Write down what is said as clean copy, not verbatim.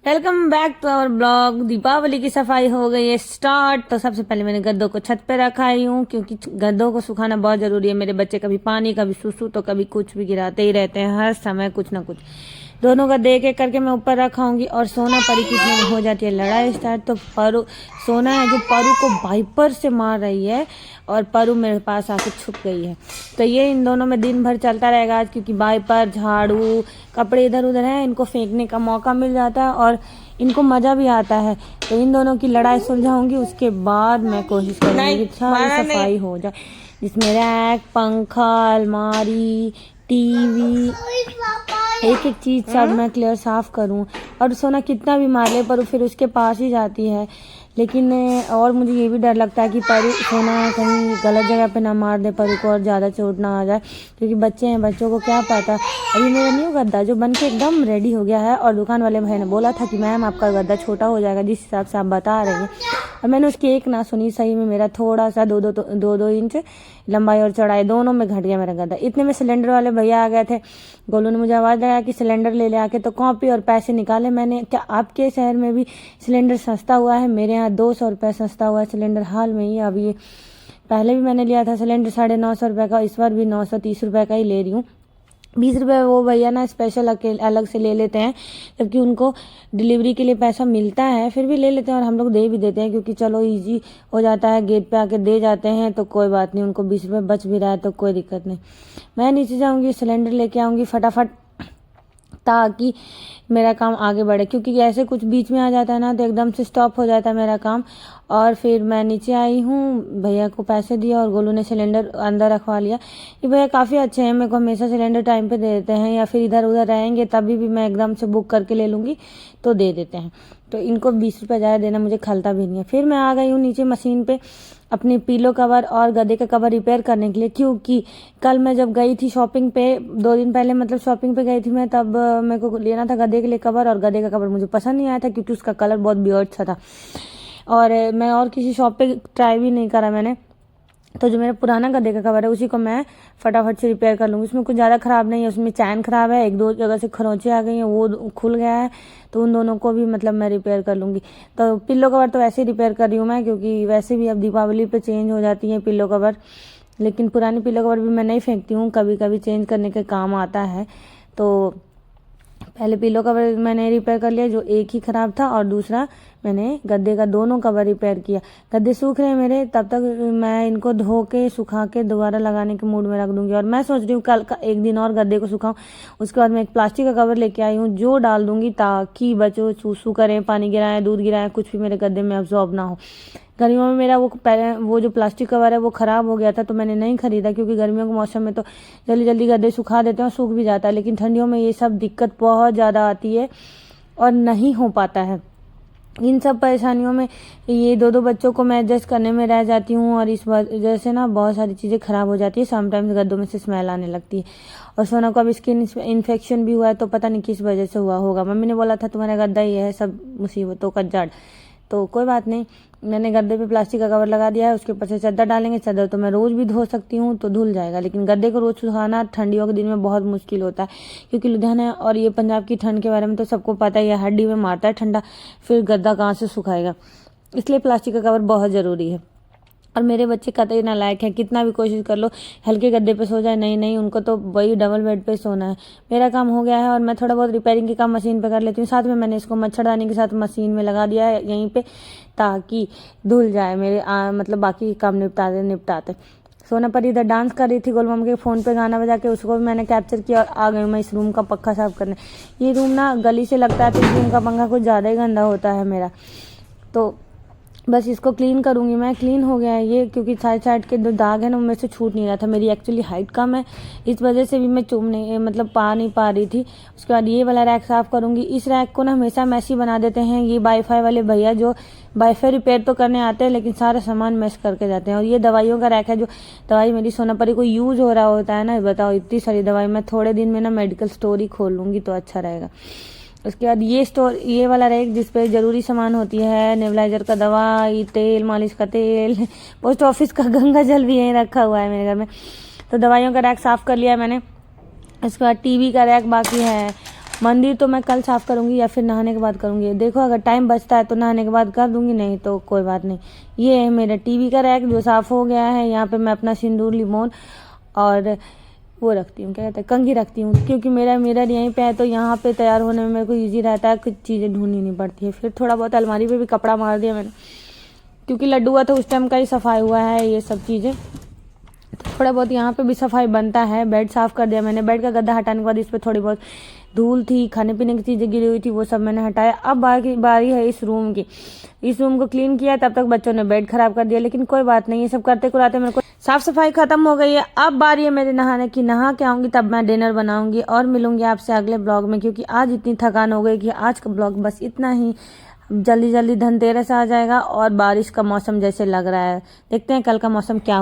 Welcome back to our blog. Deepawali की सफाई हो गई है स्टार्ट। तो सबसे पहले मैंने गद्दों को छत पे रखा ही हूँ क्योंकि गद्दों को सुखाना बहुत जरूरी है। मेरे बच्चे कभी पानी कभी सुसु तो कभी कुछ भी गिराते ही रहते हैं, हर समय कुछ ना कुछ। दोनों का देख एक करके मैं ऊपर रखाऊंगी। और सोना परी की इसमें हो जाती है लड़ाई स्टार्ट। तो परू सोना है जो परू को वाइपर से मार रही है और परू मेरे पास आके छुप गई है। तो ये इन दोनों में दिन भर चलता रहेगा आज, क्योंकि वाइपर झाड़ू कपड़े इधर उधर है, इनको फेंकने का मौका मिल जाता है और इनको मजा भी आता है। तो इन दोनों की लड़ाई सुलझाऊंगी, उसके बाद मैं कोशिश करूंगी कि सारी सफाई हो जाए, जिसमें रैक, पंखा, अलमारी, टीवी, एक एक चीज सब मैं क्लियर साफ करूं। और सोना कितना भी मार ले पर फिर उसके पास ही जाती है। लेकिन और मुझे ये भी डर लगता है कि परू सोना कहीं गलत जगह पे ना मार दे परू को और ज़्यादा चोट ना आ जाए, क्योंकि बच्चे हैं, बच्चों को क्या पता। अभी मेरा न्यू गद्दा जो बन के एकदम रेडी हो गया है और दुकान वाले भाई ने बोला था कि मैम आपका गद्दा छोटा हो जाएगा जिस हिसाब से आप बता रहे हैं। और मैंने उसकी एक ना सुनी, सही में मेरा थोड़ा सा दो इंच लंबाई और चौड़ाई दोनों में घट गया मेरा गद्दा। इतने में सिलेंडर वाले भैया आ गए थे। गोलू ने मुझे आवाज़ लगाया कि सिलेंडर ले ले आके। तो कॉपी और पैसे निकाले मैंने। क्या आपके शहर में भी सिलेंडर सस्ता हुआ है? मेरे यहाँ 200 रुपये सस्ता हुआ है सिलेंडर हाल में ही। अभी पहले भी मैंने लिया था सिलेंडर 950 रुपये का, इस बार भी 930 रुपये का ही ले रही हूँ। 20 रुपये वो भैया ना स्पेशल अलग से ले लेते हैं, जबकि उनको डिलीवरी के लिए पैसा मिलता है, फिर भी ले लेते हैं और हम लोग दे भी देते हैं, क्योंकि चलो इजी हो जाता है, गेट पे आके दे जाते हैं तो कोई बात नहीं। उनको 20 रुपये बच भी रहा है तो कोई दिक्कत नहीं। मैं नीचे जाऊँगी, सिलेंडर लेके आऊँगी फटाफट, ताकि मेरा काम आगे बढ़े, क्योंकि ऐसे कुछ बीच में आ जाता है ना तो एकदम से स्टॉप हो जाता है मेरा काम। और फिर मैं नीचे आई हूँ, भैया को पैसे दिया और गोलू ने सिलेंडर अंदर रखवा लिया। ये भैया काफ़ी अच्छे हैं, मेरे को हमेशा सिलेंडर टाइम पे दे देते हैं, या फिर इधर उधर रहेंगे तभी भी मैं एकदम से बुक करके ले लूँगी तो दे देते हैं। तो इनको 20 रुपये ज़्यादा देना मुझे खलता भी नहीं है। फिर मैं आ गई हूँ नीचे मशीन पे अपनी पीलो कवर और गद्दे का कवर रिपेयर करने के लिए, क्योंकि कल मैं जब गई थी शॉपिंग पे, 2 दिन पहले मतलब शॉपिंग पे गई थी मैं, तब मेरे को लेना था गद्दे के लिए कवर, और गद्दे का कवर मुझे पसंद नहीं आया था क्योंकि उसका कलर बहुत बियर्ड सा था। और मैं और किसी शॉप पे ट्राई भी नहीं करा मैंने। तो जो मेरा पुराना गद्दे का कवर है उसी को मैं फटाफट से रिपेयर कर लूँगी। उसमें कुछ ज़्यादा ख़राब नहीं है, उसमें चैन ख़राब है, 1-2 जगह से खरोंचे आ गई हैं, वो खुल गया है, तो उन दोनों को भी मतलब मैं रिपेयर कर लूँगी। तो पिल्लो कवर तो वैसे ही रिपेयर कर रही हूँ मैं, क्योंकि वैसे भी अब दीपावली पे चेंज हो जाती है पिल्लो कवर। लेकिन पुरानी पिल्लो कवर भी मैं नहीं फेंकती हूँ, कभी कभी चेंज करने के काम आता है। तो पहले पिलो कवर मैंने रिपेयर कर लिया जो एक ही ख़राब था, और दूसरा मैंने गद्दे का दोनों कवर रिपेयर किया। गद्दे सूख रहे हैं मेरे, तब तक मैं इनको धो के सुखा के दोबारा लगाने के मूड में रख दूंगी। और मैं सोच रही हूँ कल का एक दिन और गद्दे को सुखाऊं, उसके बाद मैं एक प्लास्टिक का कवर लेके आई हूँ जो डाल दूंगी, ताकि बच्चों सूसू करें, पानी गिराएं, दूध गिराएं, कुछ भी मेरे गद्दे में अब्जॉर्ब ना हो। गर्मियों में मेरा वो जो प्लास्टिक कवर है वो ख़राब हो गया था, तो मैंने नहीं खरीदा, क्योंकि गर्मियों के मौसम में तो जल्दी जल्दी गद्दे सुखा देते हैं और सूख भी जाता है। लेकिन ठंडियों में ये सब दिक्कत बहुत ज़्यादा आती है और नहीं हो पाता है। इन सब परेशानियों में ये 2 बच्चों को मैं एडजस्ट करने में रह जाती हूँ, और इस वजह से ना बहुत सारी चीज़ें ख़राब हो जाती है। समटाइम्स गद्दों में से स्मेल आने लगती है। और सोना को अब स्किन इन्फेक्शन भी हुआ है, तो पता नहीं किस वजह से हुआ होगा। मम्मी ने बोला था तुम्हारा गद्दा ये है सब मुसीबतों का जड़। तो कोई बात नहीं, मैंने गद्दे पे प्लास्टिक का कवर लगा दिया है, उसके ऊपर से चादर डालेंगे। चादर तो मैं रोज़ भी धो सकती हूँ तो धुल जाएगा, लेकिन गद्दे को रोज़ सुखाना ठंडियों के दिन में बहुत मुश्किल होता है, क्योंकि लुधियाना और ये पंजाब की ठंड के बारे में तो सबको पता ही है, हड्डी में मारता है ठंडा, फिर गद्दा कहाँ से सुखाएगा। इसलिए प्लास्टिक का कवर बहुत ज़रूरी है। और मेरे बच्चे कतई नालायक हैं, कितना भी कोशिश कर लो हल्के गद्दे पे सो जाए, नहीं नहीं, उनको तो वही डबल बेड पे सोना है। मेरा काम हो गया है और मैं थोड़ा बहुत रिपेयरिंग के काम मशीन पे कर लेती हूँ। साथ में मैंने इसको मच्छरदानी के साथ मशीन में लगा दिया है यहीं पे, ताकि धुल जाए मेरे मतलब बाकी काम निपटाते। सोना परी इधर डांस कर रही थी, गोल मम के फ़ोन पे गाना बजा के, उसको भी मैंने कैप्चर किया। और आ गई मैं इस रूम का पक्का साफ करने। ये रूम ना गली से लगता है तो इस रूम का पंखा कुछ ज़्यादा ही गंदा होता है मेरा, तो बस इसको क्लीन करूँगी मैं। क्लीन हो गया है ये, क्योंकि साइड के जो दाग है ना उनमें से छूट नहीं रहा था। मेरी एक्चुअली हाइट कम है, इस वजह से भी मैं पा नहीं पा रही थी। उसके बाद ये वाला रैक साफ़ करूँगी। इस रैक को ना हमेशा मैसी बना देते हैं ये वाईफाई वाले भैया, जो वाईफाई रिपेयर तो करने आते हैं लेकिन सारा सामान मैश करके जाते हैं। और ये दवाइयों का रैक है, जो दवाई मेरी सोना परी को यूज़ हो रहा होता है ना, बताओ इतनी सारी दवाई। मैं थोड़े दिन में ना मेडिकल स्टोर ही खोल लूँगी तो अच्छा रहेगा। उसके बाद ये वाला रैक जिसपे ज़रूरी सामान होती है, नेबुलाइजर का दवाई, तेल, मालिश का तेल, पोस्ट ऑफिस का गंगा जल भी यहीं रखा हुआ है मेरे घर में। तो दवाइयों का रैक साफ़ कर लिया मैंने। उसके बाद टीवी का रैक बाकी है, मंदिर तो मैं कल साफ करूंगी या फिर नहाने के बाद करूंगी। देखो अगर टाइम बचता है तो नहाने के बाद कर दूंगी, नहीं तो कोई बात नहीं। ये है मेरा टीवी का रैक जो साफ हो गया है। यहाँ पे मैं अपना सिंदूर, लिमोन और वो रखती हूँ, क्या कहते हैं, कंघी रखती हूँ, क्योंकि मेरा मिरर यहीं पे है तो यहाँ पे तैयार होने में मेरे को ईजी रहता है, कुछ चीज़ें ढूंढनी नहीं पड़ती है। फिर थोड़ा बहुत अलमारी पे भी कपड़ा मार दिया मैंने, क्योंकि लड्डू हुआ तो उस टाइम का ही सफाई हुआ है ये सब चीज़ें। थोड़ा बहुत यहाँ पे भी सफाई बनता है। बेड साफ कर दिया मैंने। बेड का गद्दा हटाने के बाद इस पर थोड़ी बहुत धूल थी, खाने पीने की चीज़ें गिरी हुई थी, वो सब मैंने हटाया। अब बारी है इस रूम की। इस रूम को क्लीन किया, तब तक बच्चों ने बेड खराब कर दिया, लेकिन कोई बात नहीं, ये सब करते कराते मेरे को साफ सफाई खत्म हो गई है। अब बारी है मेरे नहाने की। नहा के आऊंगी तब मैं डिनर बनाऊंगी और मिलूंगी आपसे अगले ब्लॉग में, क्योंकि आज इतनी थकान हो गई कि आज का ब्लॉग बस इतना ही। जल्दी जल्दी धनतेरस आ जाएगा और बारिश का मौसम जैसे लग रहा है। देखते हैं कल का मौसम क्या